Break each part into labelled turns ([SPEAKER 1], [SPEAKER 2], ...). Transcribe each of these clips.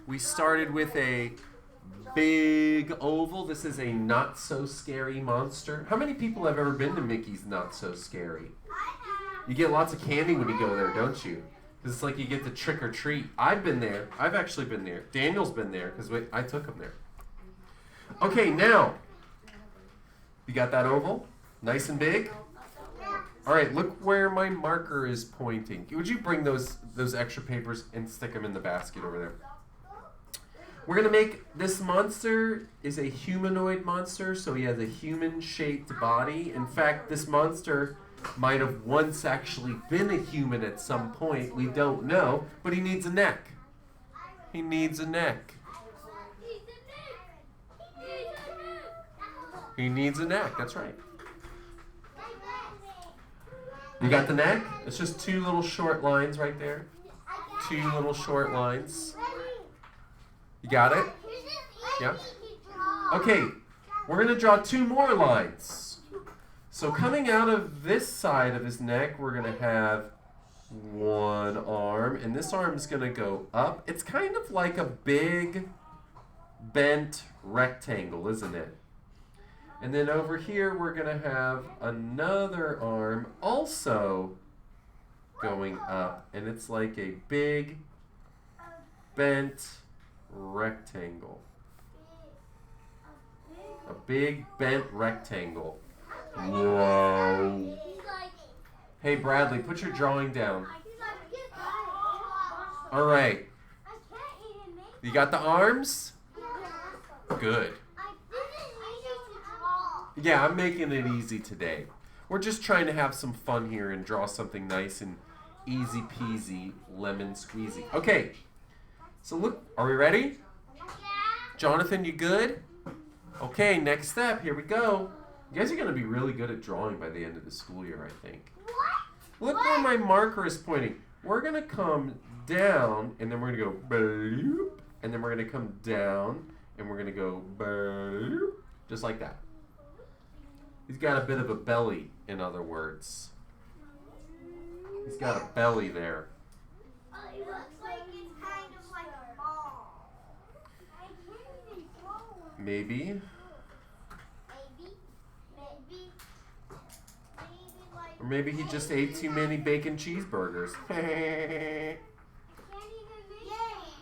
[SPEAKER 1] We started with a big oval. This is a not so scary monster. How many people have ever been to Mickey's Not So Scary? You get lots of candy when you go there, don't you? Because it's like you get the trick or treat. I've been there. I've actually been there. Daniel's been there because I took him there. Okay, now, you got that oval? Nice and big? All right, look where my marker is pointing. Would you bring those extra papers and stick them in the basket over there? We're going to make this monster is a humanoid monster, so he has a human-shaped body. In fact, this monster might have once actually been a human at some point. We don't know, but he needs a neck. He needs a neck. He needs a neck, that's right. You got the neck? It's just two little short lines right there. Two little short lines. You got it? Yeah? Okay, we're going to draw two more lines. So coming out of this side of his neck, we're going to have one arm, and this arm is going to go up. It's kind of like a big bent rectangle, isn't it? And then over here, we're going to have another arm also going up. And it's like a big bent rectangle. A big bent rectangle. Whoa. Hey, Bradley, put your drawing down. All right. You got the arms? Good. Yeah, I'm making it easy today. We're just trying to have some fun here and draw something nice and easy peasy lemon squeezy. Okay, so look, are we ready? Jonathan, you good? Okay, next step, here we go. You guys are going to be really good at drawing by the end of the school year, I think. Look where my marker is pointing. We're going to come down, and then we're going to go bloop, and then we're going to come down, and we're going to go bloop, just like that. He's got a bit of a belly, in other words. He's got a belly there.
[SPEAKER 2] It looks like it's kind of like a ball. I can't even draw.
[SPEAKER 1] Maybe.
[SPEAKER 2] Like.
[SPEAKER 1] Or maybe he just ate too many bacon cheeseburgers.
[SPEAKER 2] I can't even make.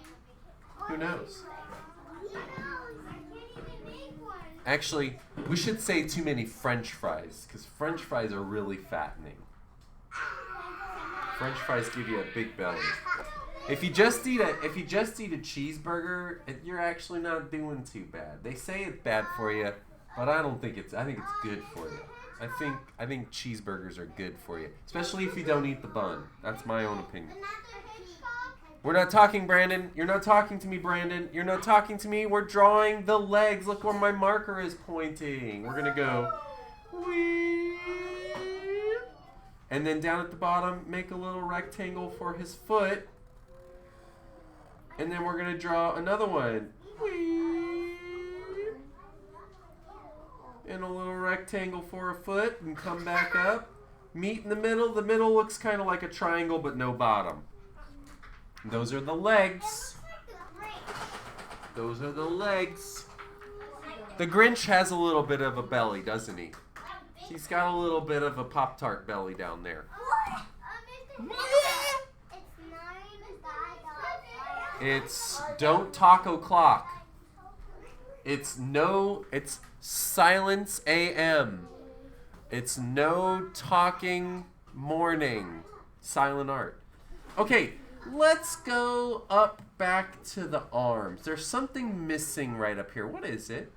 [SPEAKER 1] Who knows?
[SPEAKER 2] I can't even make one.
[SPEAKER 1] Actually, we should say too many French fries, because French fries are really fattening. French fries give you a big belly. If you just eat a cheeseburger, you're actually not doing too bad. They say it's bad for you, but I think it's good for you. I think cheeseburgers are good for you, especially if you don't eat the bun. That's my own opinion. We're not talking, Brandon. You're not talking to me, Brandon. You're not talking to me. We're drawing the legs. Look where my marker is pointing. We're gonna go wee. And then down at the bottom, make a little rectangle for his foot. And then we're going to draw another one. Whee! And a little rectangle for a foot and come back up. Meet in the middle. The middle looks kind of like a triangle but no bottom. Those are the legs. Those are the legs. The Grinch has a little bit of a belly, doesn't he? He's got a little bit of a Pop-Tart belly down there. It's don't talk o'clock. It's silence AM. It's no talking morning. Silent art. Okay, let's go up back to the arms. There's something missing right up here. What is it?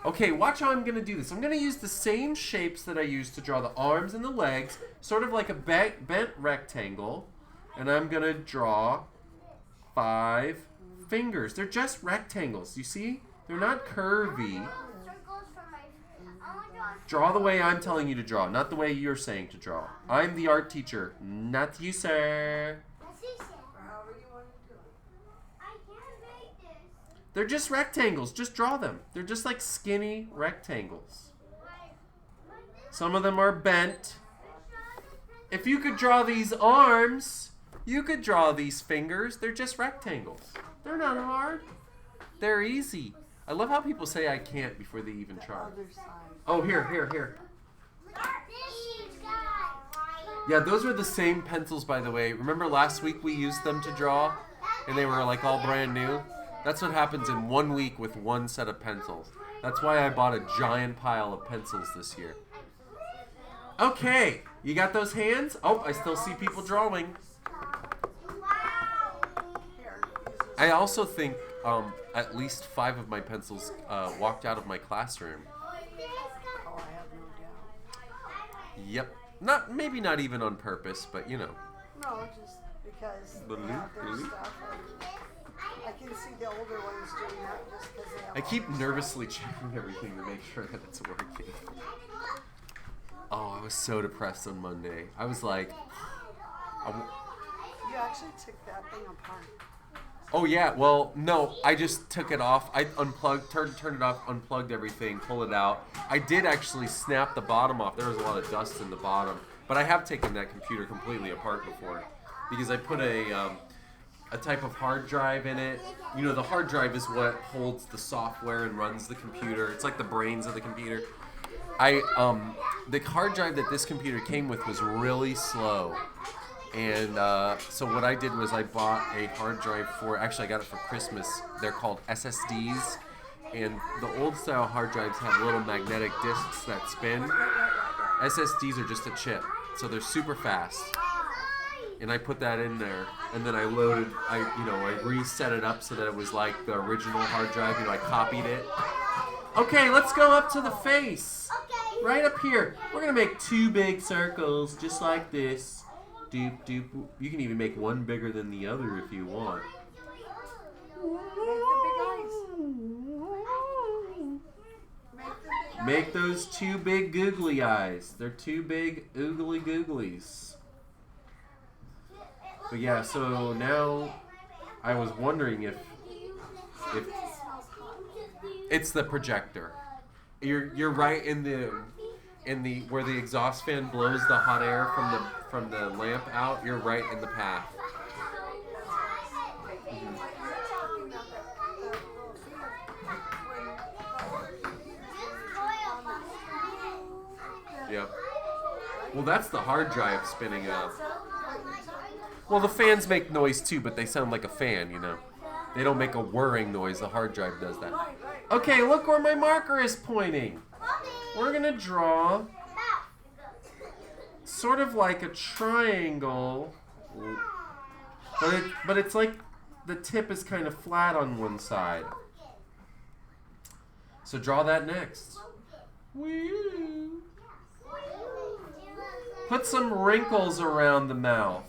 [SPEAKER 1] Okay, watch how I'm going to do this. I'm going to use the same shapes that I used to draw the arms and the legs, sort of like a bent rectangle, and I'm going to draw 5 fingers. They're just rectangles, you see? They're not curvy. Draw the way I'm telling you to draw, not the way you're saying to draw. I'm the art teacher, not you, sir. They're just rectangles. Just draw them. They're just like skinny rectangles. Some of them are bent. If you could draw these arms, you could draw these fingers. They're just rectangles. They're not hard. They're easy. I love how people say I can't before they even try.
[SPEAKER 3] Other side.
[SPEAKER 1] Oh, here. Yeah, those are the same pencils, by the way. Remember last week we used them to draw? And they were like all brand new? That's what happens in 1 week with one set of pencils. That's why I bought a giant pile of pencils this year. Okay, you got those hands? Oh, I still see people drawing. I also think at least 5 of my pencils walked out of my classroom.
[SPEAKER 3] Oh, I have no doubt.
[SPEAKER 1] Yep. Maybe not even on purpose, but you know.
[SPEAKER 3] No, just because they have their stuff. I can see the older ones doing that just because they have
[SPEAKER 1] I keep nervously checking everything to make sure that it's working. Oh, I was so depressed on Monday. I was like,
[SPEAKER 3] You actually took that thing apart.
[SPEAKER 1] oh yeah, well, no, I just took it off. I unplugged, turned it off, unplugged everything, pulled it out. I did actually snap the bottom off. There was a lot of dust in the bottom. But I have taken that computer completely apart before because I put a type of hard drive in it. You know, the hard drive is what holds the software and runs the computer. It's like the brains of the computer. The hard drive that this computer came with was really slow. And so what I did was I bought a hard drive actually I got it for Christmas. They're called SSDs. And the old style hard drives have little magnetic discs that spin. SSDs are just a chip. So they're super fast. And I put that in there. And then I reset it up so that it was like the original hard drive. I copied it. Okay, let's go up to the face. Right up here. We're going to make 2 big circles just like this. Doop, doop. You can even make one bigger than the other if you want. Make those 2 big googly eyes. They're 2 big oogly googlies. But yeah, so now I was wondering if it's the projector. You're right in the where the exhaust fan blows the hot air from the lamp out. You're right in the path. Yep. Well, that's the hard drive spinning up. Well, the fans make noise too, but they sound like a fan, you know. They don't make a whirring noise. The hard drive does that. Okay, look where my marker is pointing. We're going to draw sort of like a triangle, but it's like the tip is kind of flat on one side. So draw that next. Woo. Put some wrinkles around the mouth.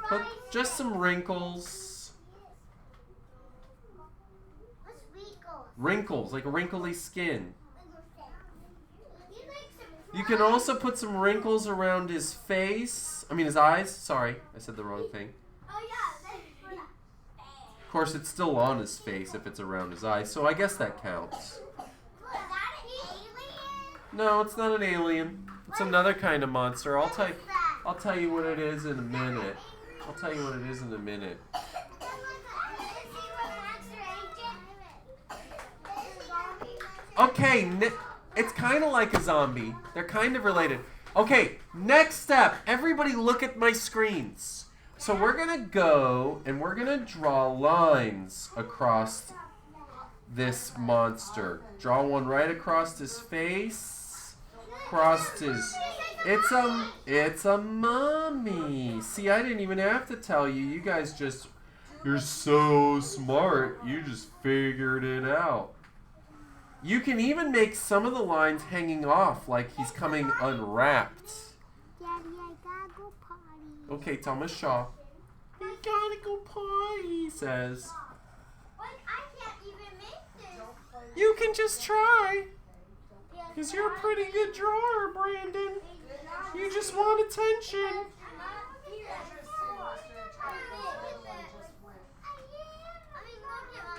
[SPEAKER 1] Put just some wrinkles. Wrinkles, like a wrinkly skin. You can also put some wrinkles around his face. I mean his eyes. Sorry, I said the wrong thing. Of course, it's still on his face if it's around his eyes, so I guess that counts. No, it's not an alien. It's another kind of monster. I'll tell you what it is in a minute. Okay, it's kind of like a zombie. They're kind of related. Okay, next step. Everybody look at my screens. So we're going to go and we're going to draw lines across this monster. Draw one right across his face. Across his... It's a mummy. See, I didn't even have to tell you. You guys just... You're so smart. You just figured it out. You can even make some of the lines hanging off like he's coming unwrapped.
[SPEAKER 2] Daddy, I gotta go potty.
[SPEAKER 1] Okay, Thomas Shaw. I gotta go potty, he says.
[SPEAKER 2] I can't even make this.
[SPEAKER 1] You can just try. Because you're a pretty good drawer, Brandon. You just want attention.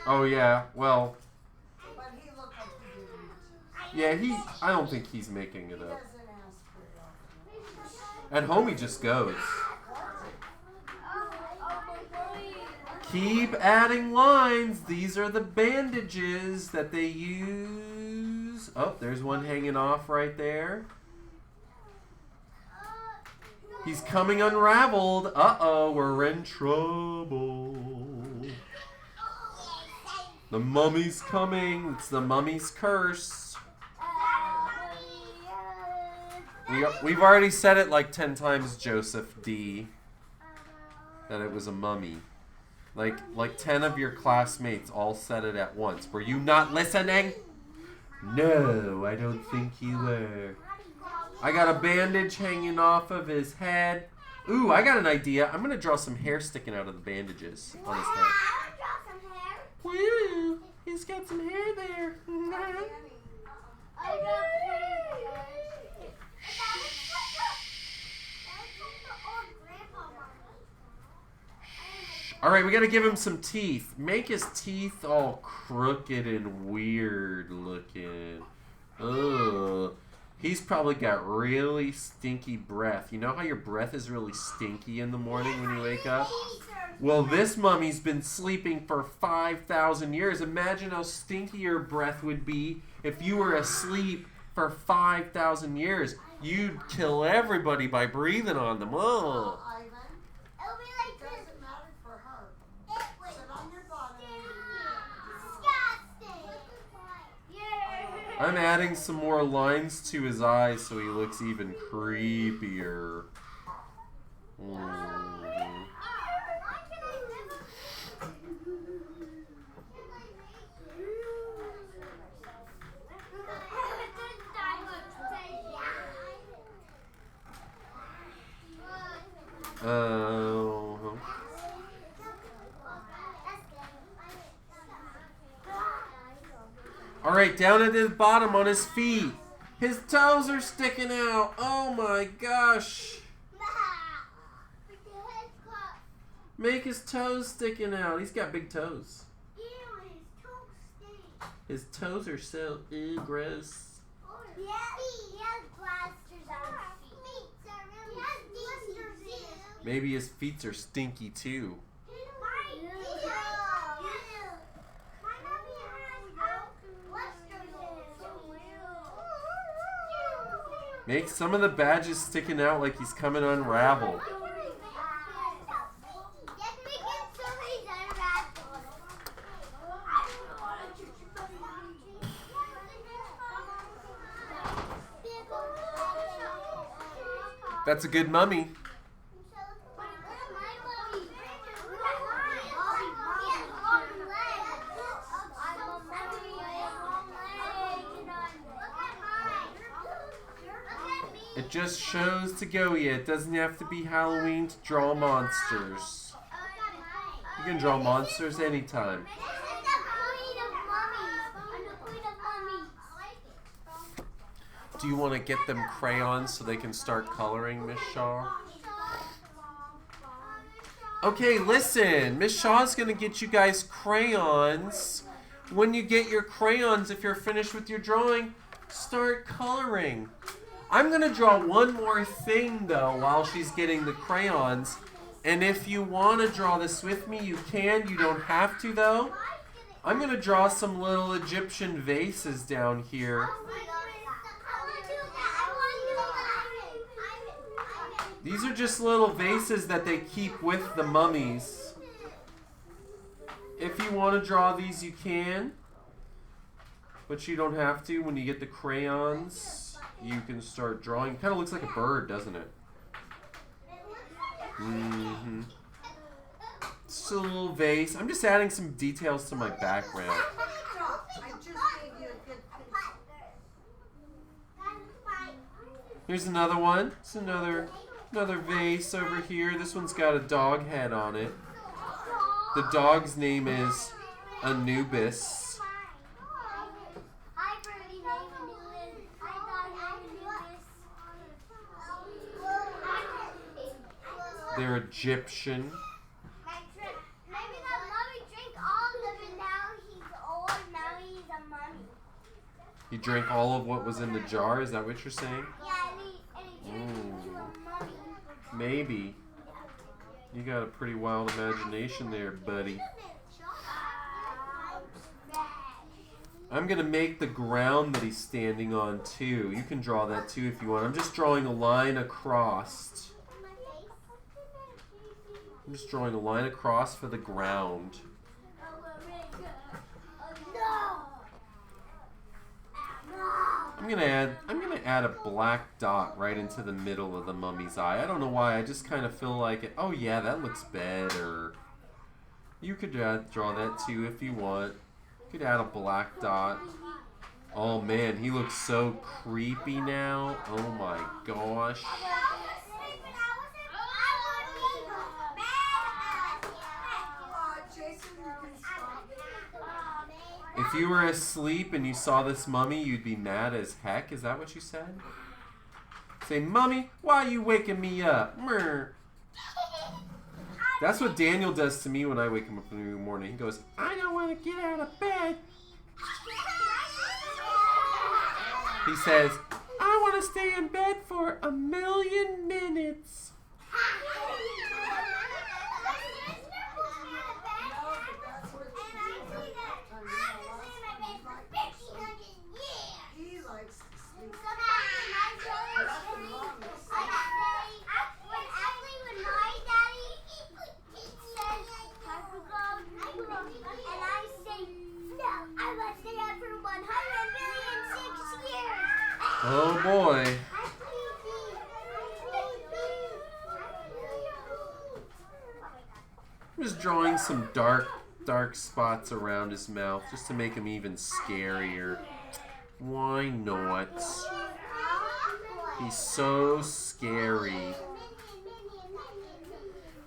[SPEAKER 1] Oh, yeah, well... Yeah, I don't think he's making it up. At home, he just goes. Keep adding lines. These are the bandages that they use. Oh, there's one hanging off right there. He's coming unraveled. Uh-oh, we're in trouble. The mummy's coming. It's the mummy's curse. We've already said it like 10 times, Joseph D. That it was a mummy. Like 10 of your classmates all said it at once. Were you not listening? No, I don't think you were. I got a bandage hanging off of his head. Ooh, I got an idea. I'm going to draw some hair sticking out of the bandages on his head. Woo! He's got some hair there. Alright, we gotta give him some teeth. Make his teeth all crooked and weird looking. Ugh. He's probably got really stinky breath. You know how your breath is really stinky in the morning when you wake up? Well, this mummy's been sleeping for 5,000 years. Imagine how stinky your breath would be if you were asleep for 5,000 years. You'd kill everybody by breathing on them. Oh. I'm adding some more lines to his eyes so he looks even creepier. Alright, down at the bottom on his feet. His toes are sticking out. Oh my gosh. Make his toes sticking out. He's got big toes. His toes are so gross.
[SPEAKER 2] He has blasters on his feet.
[SPEAKER 1] Maybe his feet are stinky too. Make some of the badges sticking out like he's coming unraveled. That's a good mummy. It just shows to go you. It doesn't have to be Halloween to draw monsters. You can draw monsters anytime. Do you want to get them crayons so they can start coloring, Miss Shaw? Okay, listen. Miss Shaw's going to get you guys crayons. When you get your crayons, if you're finished with your drawing, start coloring. I'm going to draw one more thing, though, while she's getting the crayons. And if you want to draw this with me, you can. You don't have to, though. I'm going to draw some little Egyptian vases down here. These are just little vases that they keep with the mummies. If you want to draw these, you can. But you don't have to. When you get the crayons, you can start drawing. Kind of looks like a bird, doesn't it? Mm-hmm. It's a little vase. I'm just adding some details to my background.
[SPEAKER 3] I just gave you a good
[SPEAKER 1] Here's another one. It's another vase over here. This one's got a dog head on it. The dog's name is Anubis. They're Egyptian.
[SPEAKER 2] Maybe that mummy drank all of it. Now he's old. Now he's a mummy.
[SPEAKER 1] He drank all of what was in the jar? Is that what you're saying?
[SPEAKER 2] Yeah, and he turned into a mummy.
[SPEAKER 1] Maybe. You got a pretty wild imagination there, buddy. I'm going to make the ground that he's standing on, too. You can draw that, too, if you want. I'm just drawing a line across. I'm just drawing a line across for the ground. I'm gonna add a black dot right into the middle of the mummy's eye. I don't know why. I just kind of feel like it. Oh yeah, that looks better. You could draw that too if you want. You could add a black dot. Oh man, he looks so creepy now. Oh my gosh. If you were asleep and you saw this mummy, you'd be mad as heck. Is that what you said? Say, Mummy, why are you waking me up? Mrr. That's what Daniel does to me when I wake him up in the morning. He goes, I don't want to get out of bed. He says, I want to stay in bed for 1,000,000 minutes. Oh boy. I'm just drawing some dark spots around his mouth just to make him even scarier. Why not? He's so scary.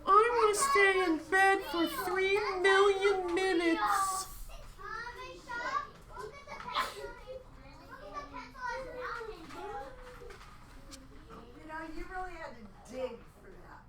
[SPEAKER 1] I want to stay in bed for 3,000,000